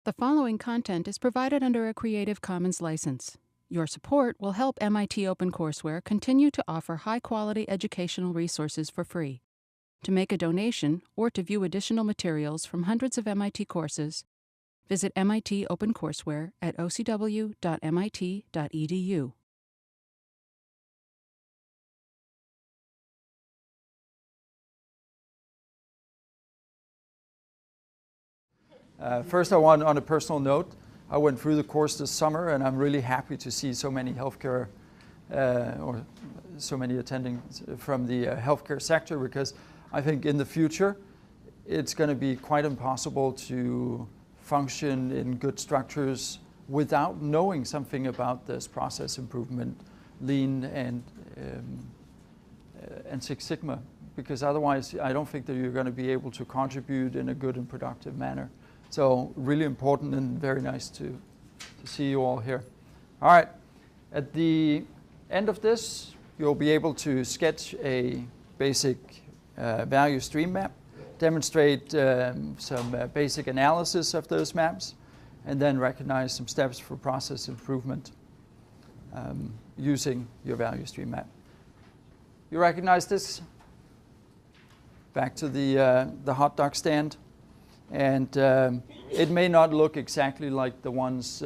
The following content is provided under a Creative Commons license. Your support will help MIT OpenCourseware continue to offer high-quality educational resources for free. To make a donation or to view additional materials from hundreds of MIT courses, visit MIT OpenCourseware at ocw.mit.edu. First, I want, on a personal note, I went through the course this summer, and I'm really happy to see so many healthcare, or so many attending from the healthcare sector, because I think in the future, it's going to be quite impossible to function in good structures without knowing something about this process improvement, lean, and Six Sigma, because otherwise, I don't think that you're going to be able to contribute in a good and productive manner. So really important and very nice to see you all here. All right, at the end of this, you'll be able to sketch a basic value stream map, demonstrate some basic analysis of those maps, and then recognize some steps for process improvement using your value stream map. You recognize this? Back to the hot dog stand. And it may not look exactly like the ones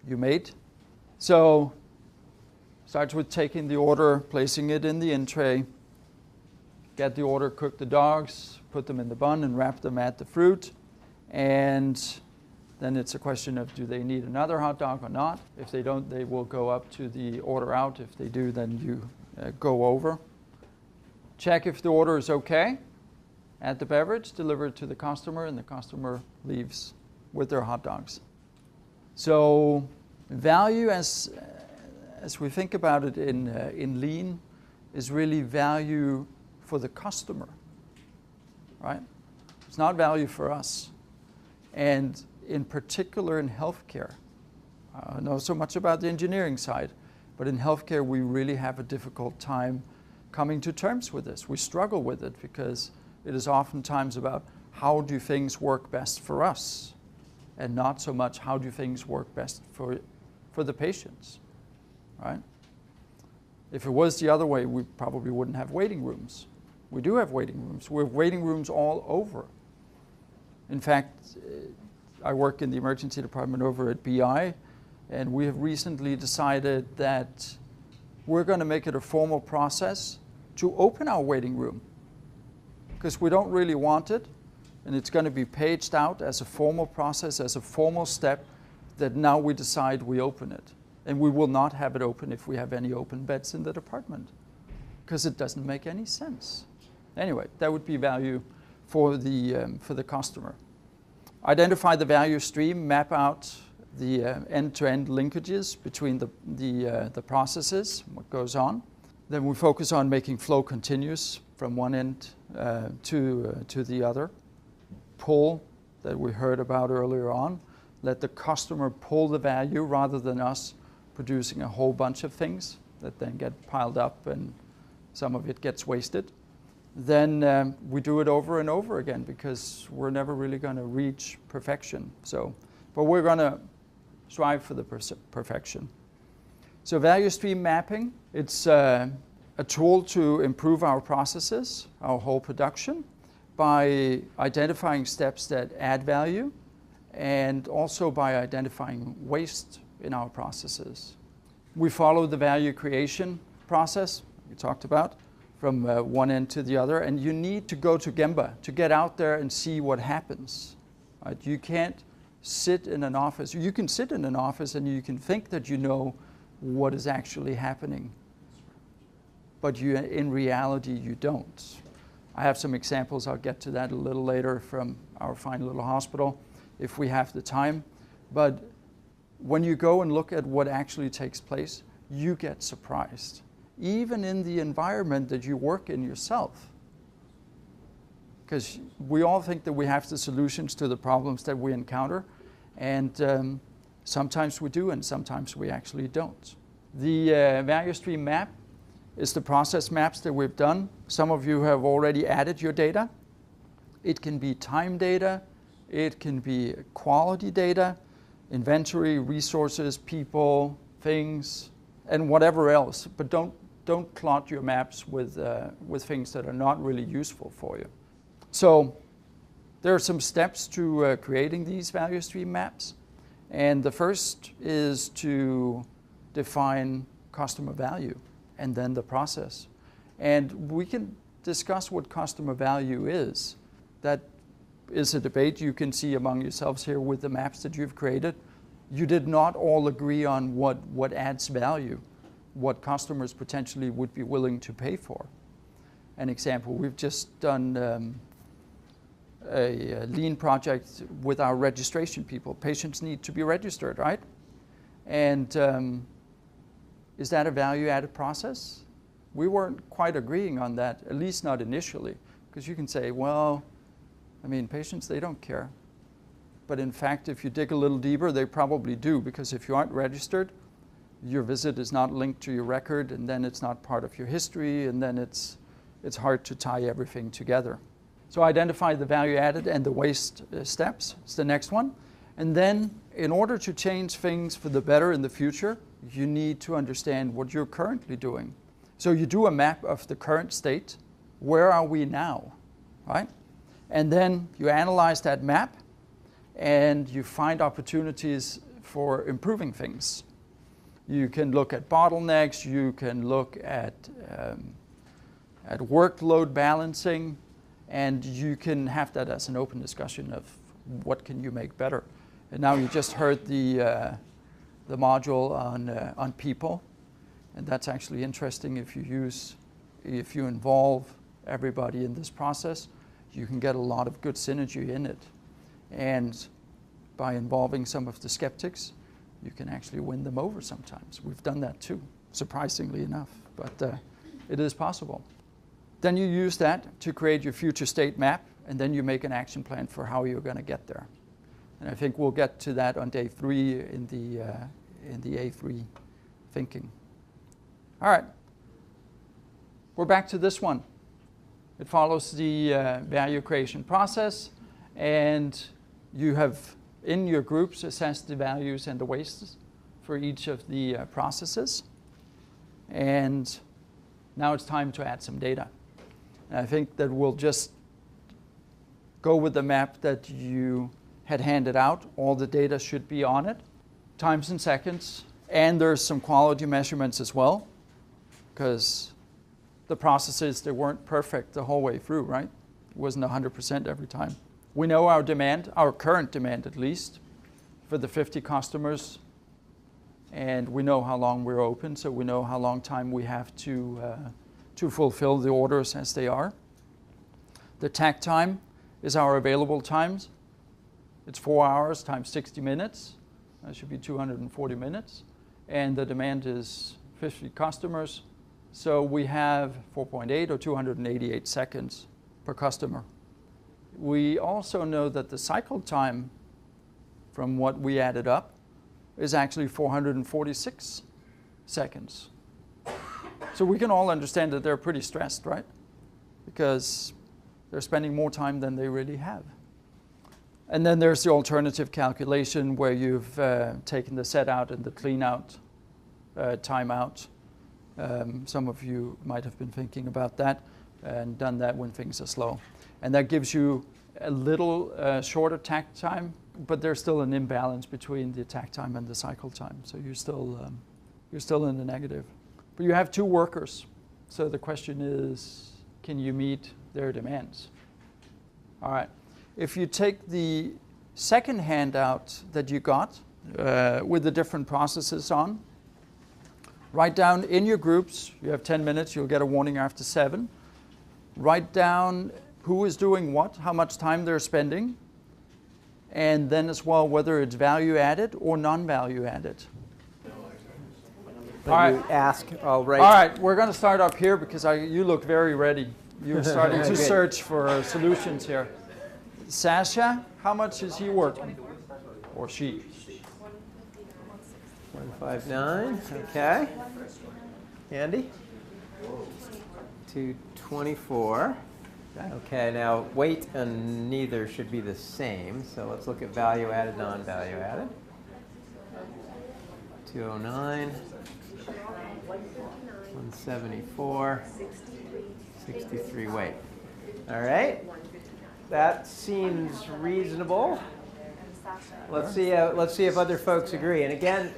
you made. So starts with taking the order, placing it in the in tray, get the order, cook the dogs, put them in the bun and wrap them at the fruit. And then it's a question of, do they need another hot dog or not? If they don't, they will go up to the order out. If they do, then you go over. Check if the order is okay. Add the beverage, deliver it to the customer, and the customer leaves with their hot dogs. So value, as we think about it in lean, is really value for the customer, right? It's not value for us. And in particular in healthcare, I don't know so much about the engineering side, but in healthcare we really have a difficult time coming to terms with this. We struggle with it because it is oftentimes about how do things work best for us, and not so much how do things work best for the patients, right? If it was the other way, we probably wouldn't have waiting rooms. We do have waiting rooms. We have waiting rooms all over. In fact, I work in the emergency department over at BI, and we have recently decided that we're going to make it a formal process to open our waiting room, because we don't really want it, and it's going to be paged out as a formal process, as a formal step, that now we decide we open it. And we will not have it open if we have any open beds in the department, because it doesn't make any sense. Anyway, that would be value for the customer. Identify the value stream, map out the end-to-end linkages between the processes, what goes on. Then we focus on making flow continuous from one end to the other. Pull, that we heard about earlier on. Let the customer pull the value rather than us producing a whole bunch of things that then get piled up and some of it gets wasted. Then we do it over and over again because we're never really going to reach perfection. But we're going to strive for the perfection. So value stream mapping, it's a tool to improve our processes, our whole production, by identifying steps that add value and also by identifying waste in our processes. We follow the value creation process we talked about from one end to the other, and you need to go to Gemba to get out there and see what happens. Right? You can't sit in an office. You can sit in an office and you can think that you know what is actually happening, but in reality you don't. I have some examples, I'll get to that a little later, from our fine little hospital if we have the time. But when you go and look at what actually takes place, you get surprised, even in the environment that you work in yourself. Because we all think that we have the solutions to the problems that we encounter, and sometimes we do and sometimes we actually don't. The value stream map is the process maps that we've done. Some of you have already added your data. It can be time data, It can be quality data, inventory, resources, people, things, and whatever else. But don't clot your maps with things that are not really useful for you. So there are some steps to creating these value stream maps. And the first is to define customer value and then the process. And we can discuss what customer value is. That is a debate you can see among yourselves here with the maps that you've created. You did not all agree on what adds value, what customers potentially would be willing to pay for. An example, we've just done a lean project with our registration people. Patients need to be registered, right? And is that a value-added process? We weren't quite agreeing on that, at least not initially, because you can say, well, I mean, patients, they don't care. But in fact, if you dig a little deeper, they probably do, because if you aren't registered, your visit is not linked to your record, and then it's not part of your history, and then it's hard to tie everything together. So identify the value added and the waste steps is the next one. And then in order to change things for the better in the future, you need to understand what you're currently doing. So you do a map of the current state. Where are we now, right? And then you analyze that map and you find opportunities for improving things. You can look at bottlenecks, you can look at workload balancing, and you can have that as an open discussion of what can you make better. And now you just heard the module on people, and that's actually interesting. If you involve everybody in this process, you can get a lot of good synergy in it. And by involving some of the skeptics, you can actually win them over sometimes. We've done that too, surprisingly enough, but it is possible. Then you use that to create your future state map, and then you make an action plan for how you're going to get there. And I think we'll get to that on day 3 in the A3 thinking. All right, we're back to this one. It follows the value creation process, and you have in your groups assessed the values and the wastes for each of the processes. And now it's time to add some data. And I think that we'll just go with the map that you had handed out. All the data should be on it, times and seconds, and there's some quality measurements as well, because the processes, they weren't perfect the whole way through, right? It wasn't 100% every time. We know our demand, our current demand at least, for the 50 customers, and we know how long we're open, so we know how long time we have to fulfill the orders as they are. The takt time is our available times. It's 4 hours times 60 minutes. That should be 240 minutes. And the demand is 50 customers. So we have 4.8 or 288 seconds per customer. We also know that the cycle time from what we added up is actually 446 seconds. So we can all understand that they're pretty stressed, right? Because they're spending more time than they really have. And then there's the alternative calculation where you've taken the set out and the clean out, time out. Some of you might have been thinking about that and done that when things are slow. And that gives you a little shorter takt time, but there's still an imbalance between the takt time and the cycle time. So you're still in the negative. But you have 2 workers. So the question is, can you meet their demands? All right. If you take the second handout that you got with the different processes on, write down in your groups, you have 10 minutes, you'll get a warning after 7. Write down who is doing what, how much time they're spending, and then as well whether it's value added or non-value added. All right. You ask, I'll write. All right, we're going to start up here because you look very ready. You're starting to search for solutions here. Sasha, how much is he working? Or she? 159, okay. Andy? 224. Okay, now weight and neither should be the same. So let's look at value added, non-value added. 209, 174, 63 weight. All right, that seems reasonable. Let's see if other folks agree. And again,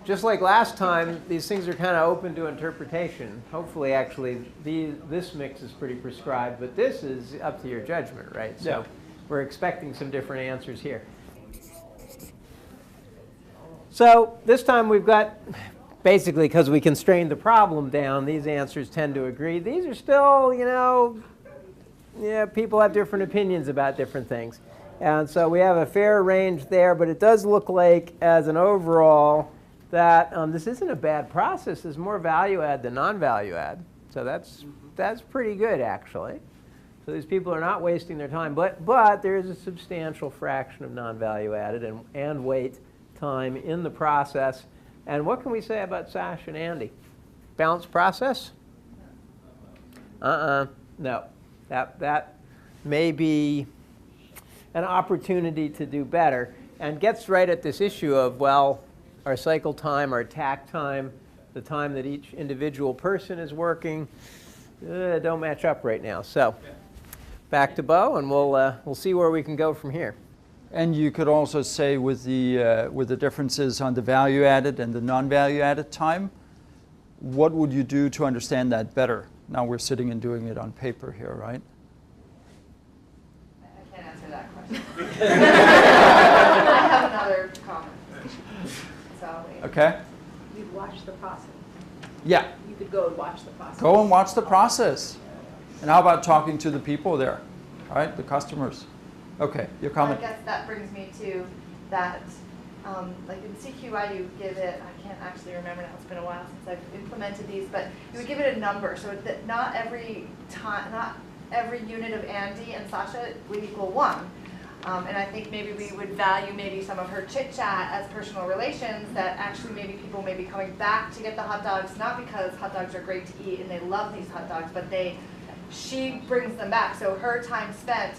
just like last time, these things are kind of open to interpretation. Hopefully, actually, this mix is pretty prescribed, but this is up to your judgment, right? So we're expecting some different answers here. So this time we've got, basically, because we constrained the problem down, these answers tend to agree. These are still, people have different opinions about different things. And so we have a fair range there, but it does look like, as an overall, that this isn't a bad process. There's more value add than non-value add. So that's pretty good, actually. So these people are not wasting their time. But there is a substantial fraction of non-value added and wait time in the process. And what can we say about Sasha and Andy? Balanced process? No. That may be an opportunity to do better, and gets right at this issue of, well, our cycle time, our tack time, the time that each individual person is working, don't match up right now. So back to Bo, and we'll see where we can go from here. And you could also say with the differences on the value added and the non-value added time, what would you do to understand that better? Now we're sitting and doing it on paper here, right? I can't answer that question. I have another comment. So Okay. You'd watch the process. Yeah. You could go and watch the process. Go and watch the process. And how about talking to the people there, all right, the customers? Okay, your comment. I guess that brings me to that, like in CQI, you give it, I can't actually remember now, it's been a while since I've implemented these, but you would give it a number, so that not every unit of Andy and Sasha would equal 1. And I think maybe we would value maybe some of her chit-chat as personal relations, that actually maybe people may be coming back to get the hot dogs, not because hot dogs are great to eat and they love these hot dogs, but she brings them back. So her time spent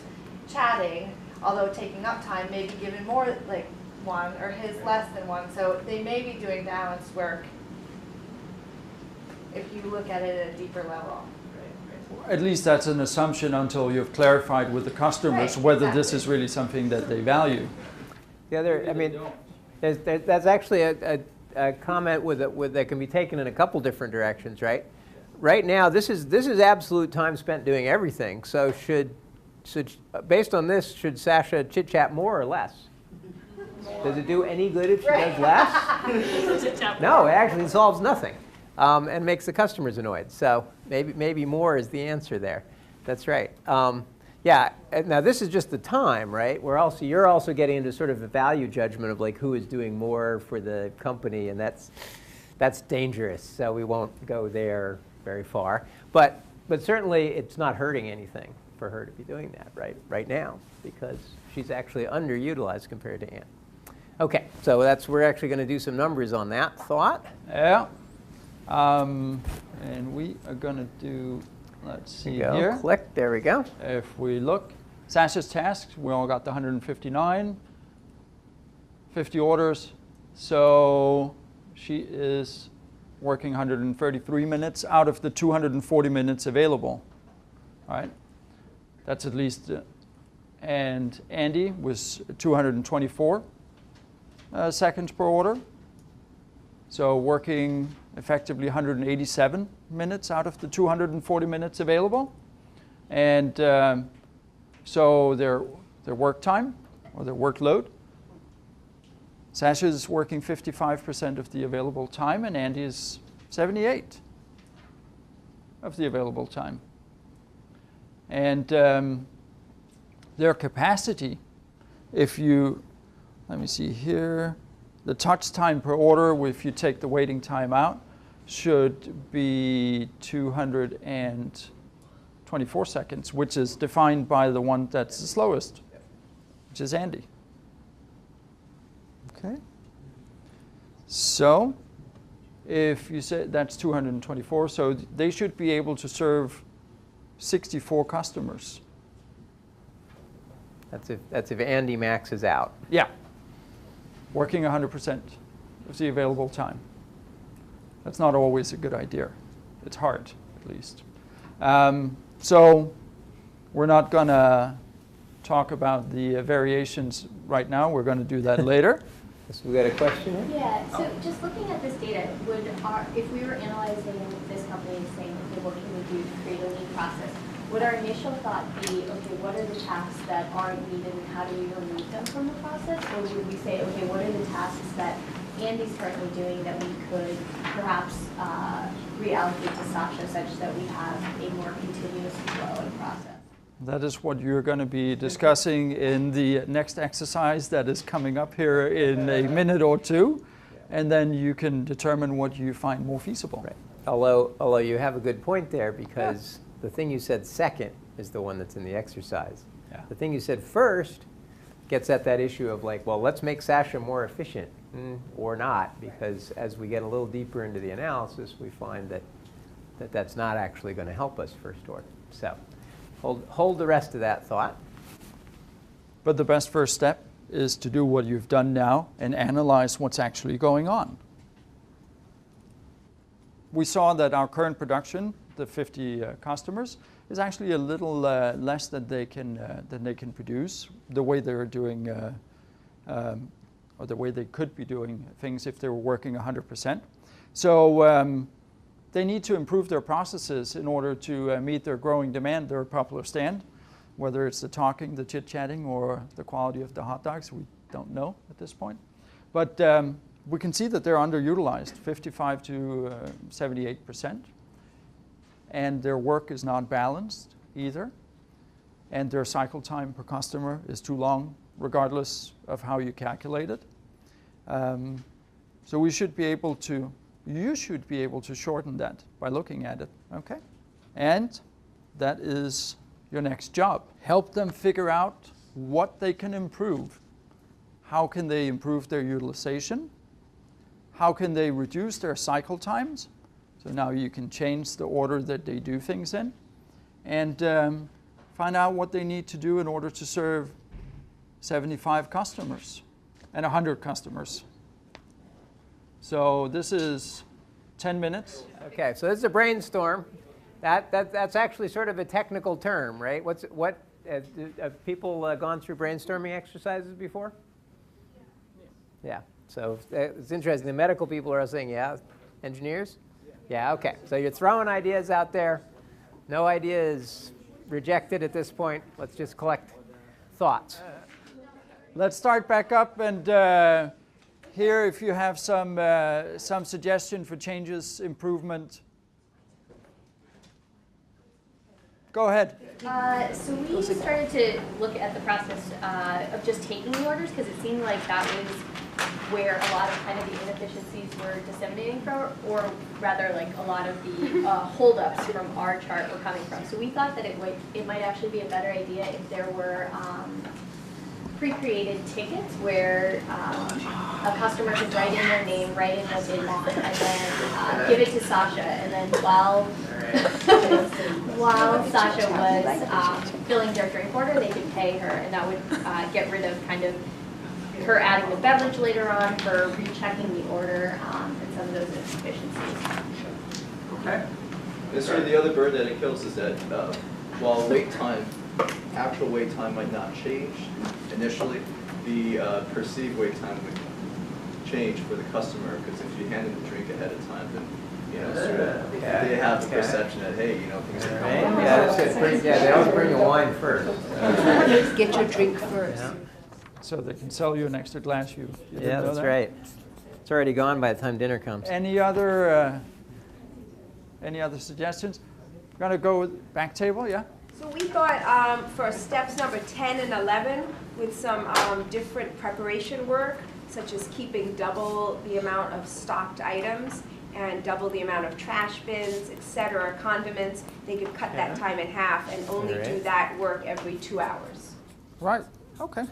chatting, although taking up time, may be given more like 1, or his less than 1. So they may be doing balanced work if you look at it at a deeper level. At least that's an assumption until you've clarified with the customers whether this is really something that they value. The other, I mean, that's actually a comment that can be taken in a couple different directions, right? Right now, this is absolute time spent doing everything. So based on this, should Sasha chit-chat more or less? Does it do any good if she does less? No, it actually solves nothing. And makes the customers annoyed. So maybe more is the answer there. That's right. Yeah. Now this is just the time, right? You're also getting into sort of a value judgment of like who is doing more for the company, and that's dangerous. So we won't go there very far. But certainly it's not hurting anything for her to be doing that right now, because she's actually underutilized compared to Ann. Okay. So we're actually going to do some numbers on that thought. Yeah. And we are going to do, let's see here. Click, there we go. If we look, Sasha's tasks, we all got the 159, 50 orders. So she is working 133 minutes out of the 240 minutes available, right? That's at least, and Andy was 224 seconds per order. So working effectively 187 minutes out of the 240 minutes available. And so their work time, or their workload, Sasha is working 55% of the available time, and Andy is 78 of the available time. And their capacity, let me see here, the touch time per order, if you take the waiting time out, should be 224 seconds, which is defined by the one that's the slowest, which is Andy. Okay. So if you say that's 224, so they should be able to serve 64 customers. That's if Andy maxes out. Yeah, working 100% of the available time. That's not always a good idea. It's hard, at least. So we're not going to talk about the variations right now. We're going to do that later. So we got a question here? Yeah, so just looking at this data, if we were analyzing this company and saying, okay, what can we do to create a lean process, would our initial thought be, okay, what are the tasks that aren't needed and how do we remove them from the process? Or would we say, okay, what are the tasks that Andy's currently doing that we could perhaps reallocate to Sasha such that we have a more continuous flow and process? That is what you're going to be discussing in the next exercise that is coming up here in a minute or two. And then you can determine what you find more feasible. Right. Although you have a good point there, because the thing you said second is the one that's in the exercise. Yeah. The thing you said first gets at that issue of like, well, let's make Sasha more efficient, or not, because as we get a little deeper into the analysis, we find that that's not actually going to help us first order. So hold the rest of that thought. But the best first step is to do what you've done now and analyze what's actually going on. We saw that our current production, the 50 customers, is actually a little less than they can produce, the way they're doing, or the way they could be doing things if they were working 100%. So they need to improve their processes in order to meet their growing demand, their popular stand, whether it's the talking, the chit-chatting, or the quality of the hot dogs. We don't know at this point. But we can see that they're underutilized, 55 to 78%. And their work is not balanced either. And their cycle time per customer is too long, regardless of how you calculate it. So we should be able to, you should be able to shorten that by looking at it, okay? And that is your next job. Help them figure out what they can improve. How can they improve their utilization? How can they reduce their cycle times? So now you can change the order that they do things in, and find out what they need to do in order to serve 75 customers and 100 customers. So this is 10 minutes. Okay, so this is a brainstorm. That's actually sort of a technical term, right? Have people gone through brainstorming exercises before? Yeah. So it's interesting. The medical people are saying, yeah. Engineers? Yeah, okay. So you're throwing ideas out there. No idea is rejected at this point. Let's just collect thoughts. Let's start back up, and here, if you have some suggestion for changes, improvement. Go ahead. So we started to look at the process of just taking the orders, because it seemed like that was where a lot of kind of the inefficiencies were disseminating from, or rather like a lot of the holdups from our chart were coming from. So we thought that it might actually be a better idea if there were pre-created tickets where a customer could write in their name, write in what they want, and then give it to Sasha, and then while Sasha was filling their drink order, they could pay her, and that would get rid of kind of her adding the beverage later on, for rechecking the order, and some of those inefficiencies. Okay. And so the other bird that it kills is that while wait time, actual wait time might not change initially, the perceived wait time would change for the customer, because if you hand them the drink ahead of time, then sort of, they have the perception that, hey, things are going on. Yeah, that's good. They always bring the wine first. Get your drink first. Yeah. So they can sell you an extra glass. You didn't know That's that? right. It's already gone by the time dinner comes. Any other suggestions? We're going to go with back table, yeah? So we thought for steps number 10 and 11, with some different preparation work, such as keeping double the amount of stocked items and double the amount of trash bins, etc., condiments, they could cut that time in half and only do that work every 2 hours. Right, okay.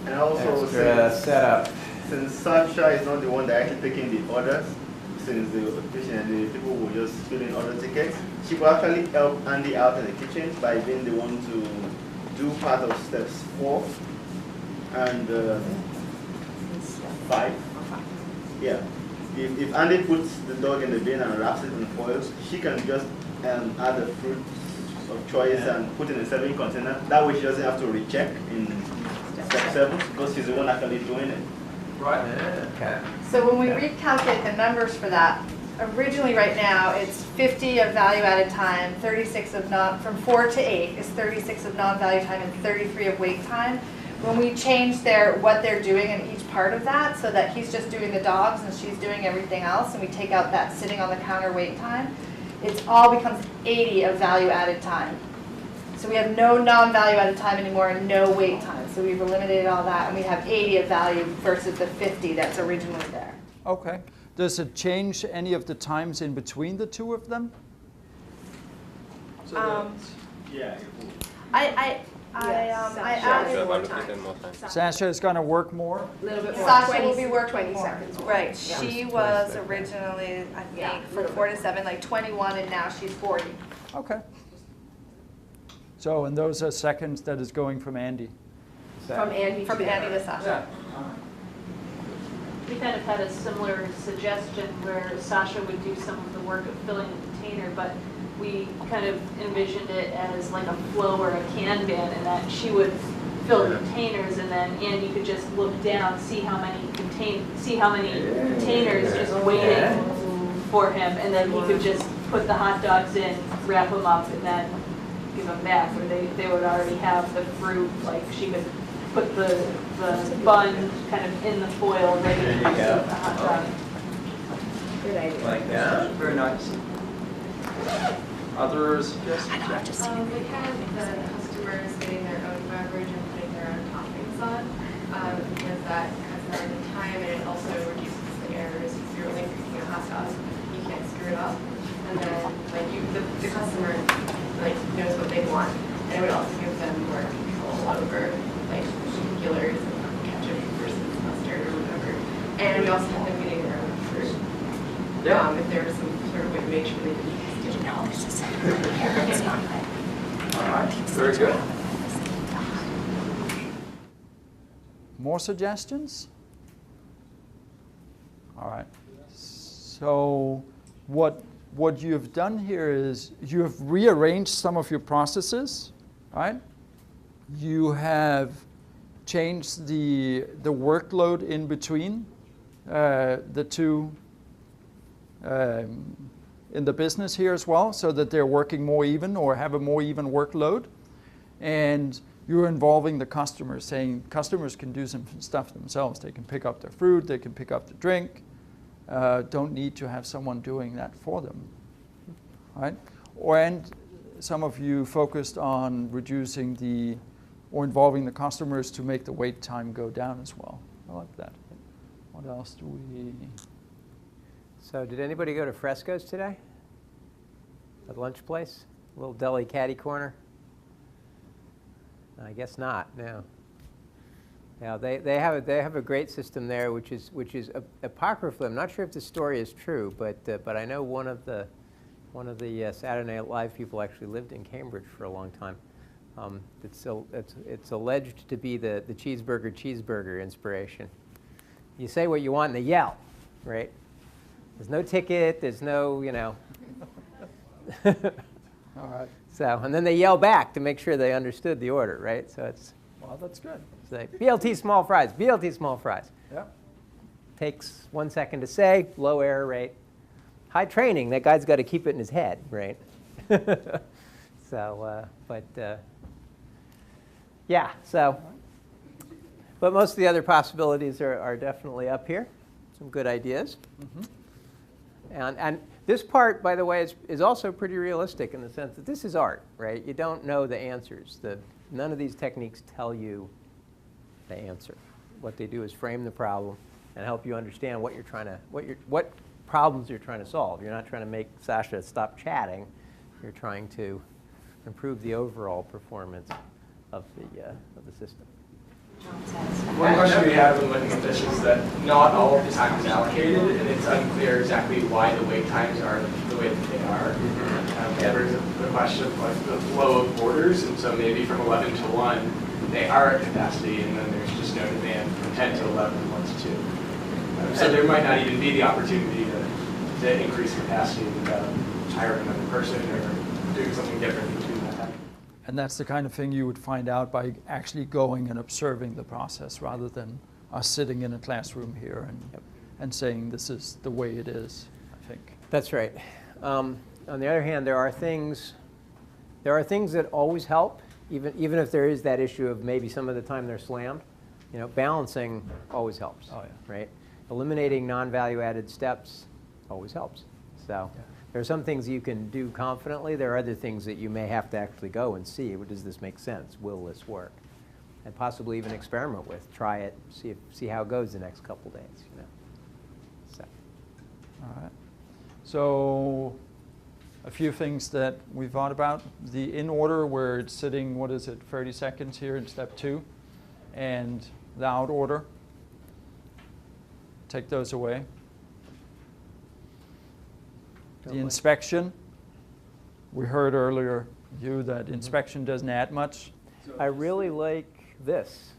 And also, Extra setup. since Sasha is not the one directly picking the orders, since the patient, the people will just fill in other tickets. She will actually help Andy out in the kitchen by being the one to do part of steps 4 and 5. Yeah. If Andy puts the dog in the bin and wraps it in foil, she can just add the fruit of choice and put in a serving container. That way she doesn't have to recheck in step 7 because she's the one actually doing it. Right. Okay. So when we recalculate the numbers for that, originally right now it's 50 of value-added time, 36 of from 4 to 8 is 36 of non-value time and 33 of wait time. When we change what they're doing in each part of that, so that he's just doing the dogs and she's doing everything else, and we take out that sitting on the counter wait time, it all becomes 80 of value-added time. So we have no non-value-added time anymore and no wait time. So we've eliminated all that, and we have 80 of value versus the 50 that's originally there. Okay. Does it change any of the times in between the two of them? Yeah. I added more time. Sasha is going to work more? A little bit more. Sasha will be working 20 more. seconds more. Right. She was originally, I think, from 4 to 7, like 21, and now she's 40. Okay. So, and those are seconds that is going from Andy? From Andy to Sasha. We kind of had a similar suggestion where Sasha would do some of the work of filling the container, but we kind of envisioned it as like a flow or a Kanban, and that she would fill the containers, and then Andy could just look down, see how many containers just waiting for him, and then he could just put the hot dogs in, wrap them up, and then give them back, where they would already have the fruit. Like she could put the bun kind of in the foil, ready to use the hot dog. Good idea. Like that. Very nice. Other suggestions? We had the customers getting their own beverage and putting their own toppings on, because that cuts down the time and it also reduces the errors. If you're only cooking a hot dog, you can't screw it up. And then like the customer knows what they want, and it would also give them more control over like particulars and ketchup versus mustard or whatever. And we also had them getting their own fruit. Yeah. If there was some sort of way to make sure they didn't. All right, very good. More suggestions? All right. So what you have done here is you have rearranged some of your processes, right? You have changed the workload in between the two in the business here as well, so that they're working more even or have a more even workload. And you're involving the customers, saying customers can do some stuff themselves. They can pick up their fruit, they can pick up the drink. Don't need to have someone doing that for them, right? And some of you focused on reducing or involving the customers to make the wait time go down as well. I like that. What else do we? So did anybody go to Fresco's today? At lunch place? A little deli caddy corner? I guess not, no. Yeah, they have a great system there, which is apocryphal. I'm not sure if the story is true, but I know one of the Saturday Night Live people actually lived in Cambridge for a long time. It's alleged to be the cheeseburger inspiration. You say what you want and they yell, right? There's no ticket, there's no, All right. So, and then they yell back to make sure they understood the order, right? So it's, well, that's good. It's like, BLT small fries, BLT small fries. Yeah. Takes 1 second to say, low error rate. High training, that guy's got to keep it in his head, right? So, yeah, so. But most of the other possibilities are definitely up here. Some good ideas. Mm-hmm. And this part, by the way, is also pretty realistic in the sense that this is art, right? You don't know the answers. None of these techniques tell you the answer. What they do is frame the problem and help you understand what problems you're trying to solve. You're not trying to make Sasha stop chatting. You're trying to improve the overall performance of the system. Job satisfaction. One question we have when looking at this is that not all of the time is allocated, and it's unclear exactly why the wait times are the way that they are. There's the question of like the flow of orders, and so maybe from 11 to 1, they are at capacity, and then there's just no demand from 10 to 11 and 1 to 2. So there might not even be the opportunity to increase capacity without hiring another person or doing something different between that. And that's the kind of thing you would find out by actually going and observing the process rather than us sitting in a classroom here and saying this is the way it is, I think. That's right. On the other hand, there are things that always help, even if there is that issue of maybe some of the time they're slammed. You know, balancing always helps, right? Eliminating non-value-added steps always helps. So there are some things you can do confidently. There are other things that you may have to actually go and see. Does this make sense? Will this work? And possibly even experiment with. Try it. See how it goes the next couple days. You know. So. All right. So a few things that we thought about. The in order where it's sitting, 30 seconds here in step 2, and the out order. Take those away. The inspection, we heard earlier that inspection doesn't add much. I really like this.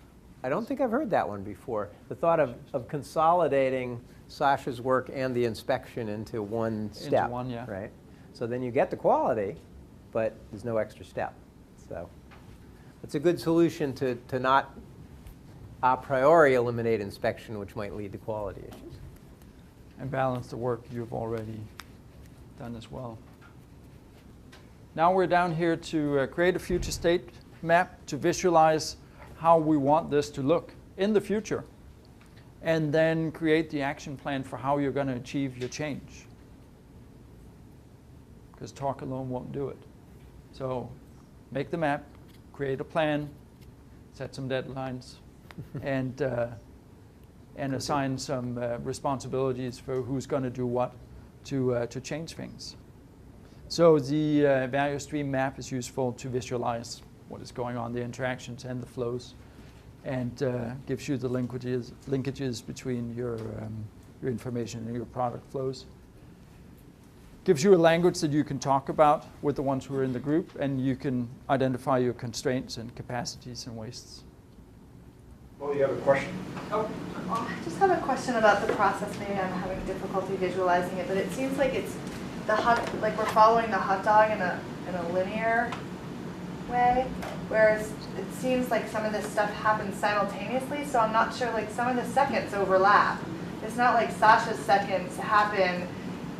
I don't think I've heard that one before. The thought of consolidating Sasha's work and the inspection into one step. Into one, yeah. Right? So then you get the quality, but there's no extra step. So it's a good solution to not a priori eliminate inspection, which might lead to quality issues. And balance the work you've already done as well. Now we're down here to create a future state map to visualize how we want this to look in the future, and then create the action plan for how you're going to achieve your change. Because talk alone won't do it. So make the map, create a plan, set some deadlines, and assign some responsibilities for who's going to do what to change things. So the value stream map is useful to visualize what is going on, the interactions and the flows, and gives you the linkages between your information and your product flows. Gives you a language that you can talk about with the ones who are in the group, and you can identify your constraints and capacities and wastes. Well, you have a question? Oh, I just have a question about the process. Maybe I'm having difficulty visualizing it, but it seems like it's like we're following the hot dog in a linear way, whereas it seems like some of this stuff happens simultaneously. So I'm not sure. Like some of the seconds overlap. It's not like Sasha's seconds happen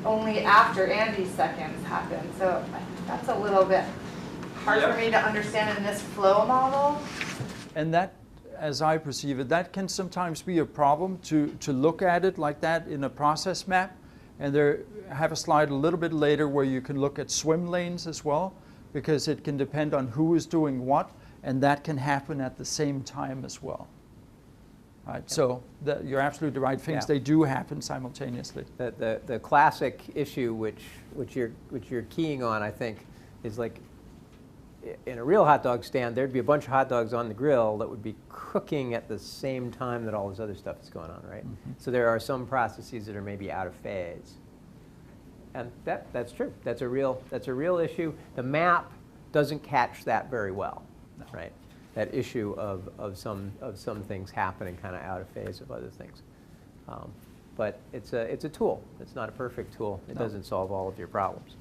only after Andy's seconds happen. So that's a little bit hard for me to understand in this flow model. And that, as I perceive it, that can sometimes be a problem to look at it like that in a process map. And I have a slide a little bit later where you can look at swim lanes as well, because it can depend on who is doing what, and that can happen at the same time as well. Right, so you're absolutely right. Things they do happen simultaneously. The classic issue which you're keying on, I think, is like in a real hot dog stand, there'd be a bunch of hot dogs on the grill that would be cooking at the same time that all this other stuff is going on, right? Mm-hmm. So there are some processes that are maybe out of phase, and that's true. That's a real issue. The map doesn't catch that very well, right? That issue of some things happening kind of out of phase of other things. But it's a tool. It's not a perfect tool. It doesn't solve all of your problems.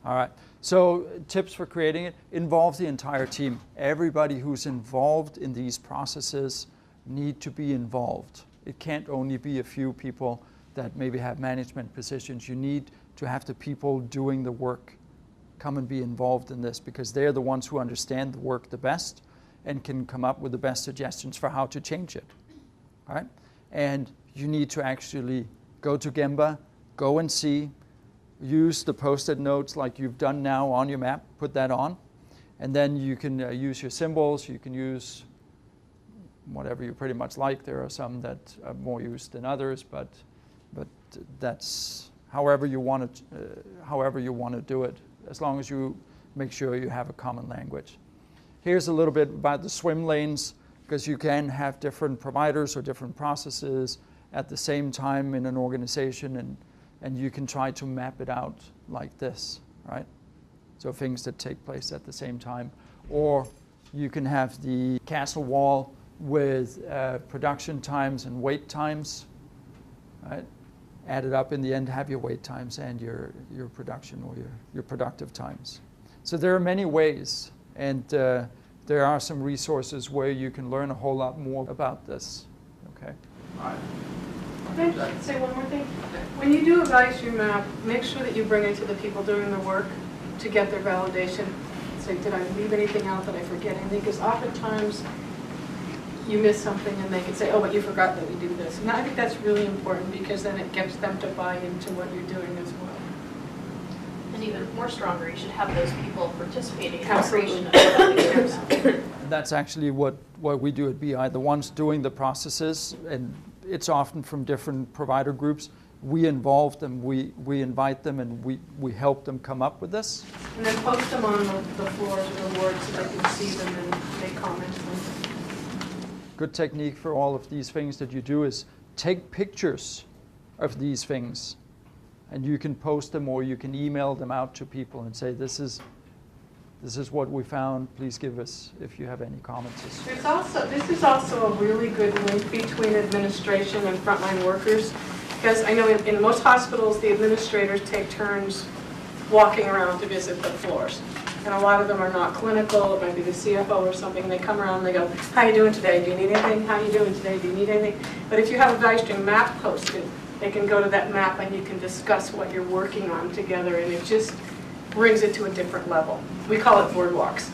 All right. So tips for creating it: involve the entire team. Everybody who's involved in these processes need to be involved. It can't only be a few people that maybe have management positions. You need to have the people doing the work come and be involved in this, because they're the ones who understand the work the best and can come up with the best suggestions for how to change it. All right? And you need to actually go to Gemba, go and see, use the post-it notes like you've done now on your map, put that on, and then you can use your symbols, you can use whatever you pretty much like. There are some that are more used than others, but that's however you want to do it, as long as you make sure you have a common language. Here's a little bit about the swim lanes, because you can have different providers or different processes at the same time in an organization, and you can try to map it out like this, right? So things that take place at the same time. Or you can have the castle wall with production times and wait times, right? Add it up in the end, have your wait times and your production or your productive times. So there are many ways, and there are some resources where you can learn a whole lot more about this. Okay. All right. Can I just say one more thing? When you do a value stream map, make sure that you bring it to the people doing the work to get their validation. Say, did I leave anything out? Did I forget anything? Because oftentimes you miss something and they can say, oh, but you forgot that we do this. And I think that's really important because then it gets them to buy into what you're doing as well. And even more stronger, you should have those people participating in the Absolutely. creation of the value. That's actually what we do at BI. The ones doing the processes, and it's often from different provider groups, we involve them, we invite them, and we help them come up with this. And then post them on the floors of the wards so they can see them and make comments. Good technique for all of these things that you do is take pictures of these things, and you can post them or you can email them out to people and say, this is what we found, please give us if you have any comments. This is also a really good link between administration and frontline workers, because I know in most hospitals the administrators take turns walking around to visit the floors. And a lot of them are not clinical, it might be the CFO or something, and they come around and they go, how are you doing today? Do you need anything? How are you doing today? Do you need anything? But if you have a value stream map posted, they can go to that map and you can discuss what you're working on together, and it just brings it to a different level. We call it boardwalks.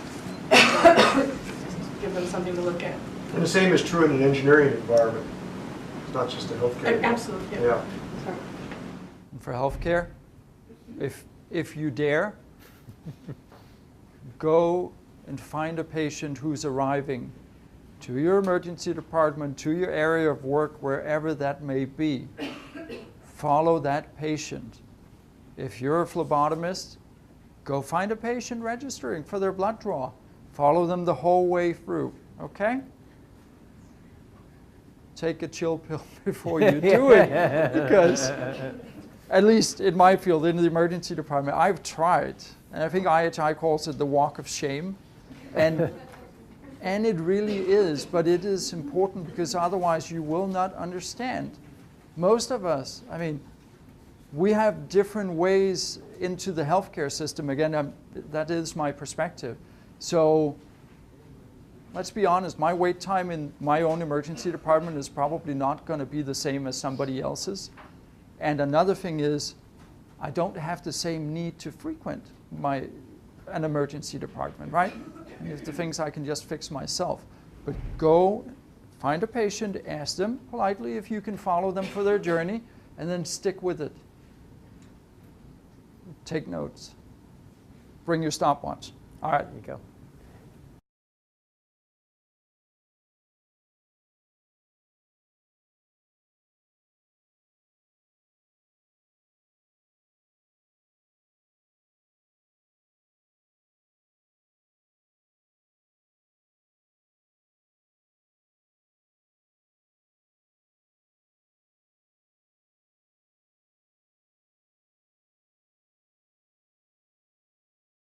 Give them something to look at. And the same is true in an engineering environment. It's not just a healthcare. Absolutely. Yeah. And for healthcare, if you dare, go and find a patient who's arriving to your emergency department, to your area of work, wherever that may be. Follow that patient. If you're a phlebotomist, go find a patient registering for their blood draw. Follow them the whole way through, okay? Take a chill pill before you do it, because at least in my field, in the emergency department, I've tried, and I think IHI calls it the walk of shame, and it really is, but it is important because otherwise you will not understand. Most of us, I mean, we have different ways into the healthcare system. Again, that is my perspective. So let's be honest, my wait time in my own emergency department is probably not going to be the same as somebody else's. And another thing is, I don't have the same need to frequent an emergency department, right? There's the things I can just fix myself. But go find a patient, ask them politely if you can follow them for their journey, and then stick with it. Take notes. Bring your stopwatch. All right. There you go.